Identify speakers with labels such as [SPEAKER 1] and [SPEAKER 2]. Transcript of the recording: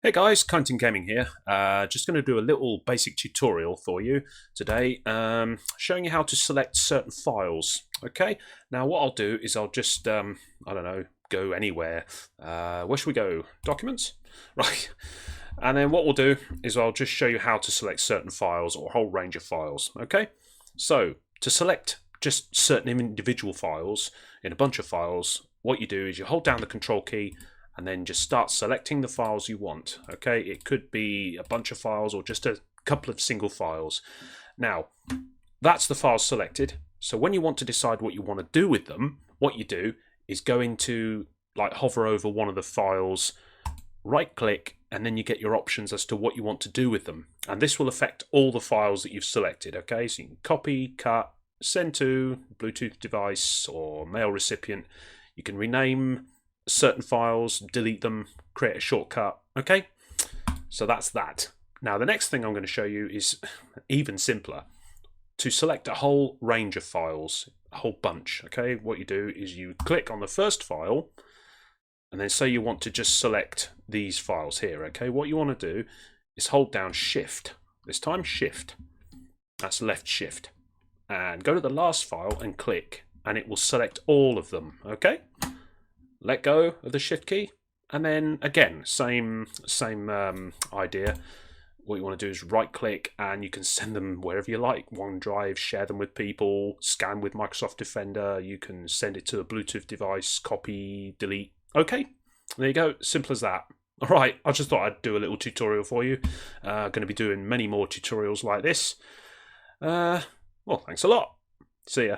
[SPEAKER 1] Hey guys, Kineton Gaming here. Just going to do a little basic tutorial for you today, showing you how to select certain files. Okay, now what I'll do is I'll just, I don't know, go anywhere. Where should we go? Documents? Right. And then what we'll do is I'll just show you how to select certain files or a whole range of files. Okay, so to select just certain individual files in a bunch of files, what you do is you hold down the control key and then just start selecting the files you want. Okay, it could be a bunch of files or just a couple of single files. Now, that's the files selected. So when you want to decide what you want to do with them, what you do is go into, like, hover over one of the files, right click, and then you get your options as to what you want to do with them. And this will affect all the files that you've selected. Okay, so you can copy, cut, send to Bluetooth device or mail recipient. You can rename certain files, delete them, create a shortcut. Okay, so that's that. Now the next thing I'm going to show you is even simpler. To select a whole range of files, a whole bunch. Okay, what you do is you click on the first file and then say you want to just select these files here. Okay, what you want to do is hold down shift, this time shift, that's left shift, and go to the last file and click, and it will select all of them. Okay, let go of the shift key, and then again, same idea. What you want to do is right click, and you can send them wherever you like. OneDrive, share them with people, scan with Microsoft Defender. You can send it to a Bluetooth device, copy, delete. Okay, there you go, simple as that. All right, I just thought I'd do a little tutorial for you. Going to be doing many more tutorials like this. Well, thanks a lot. See ya.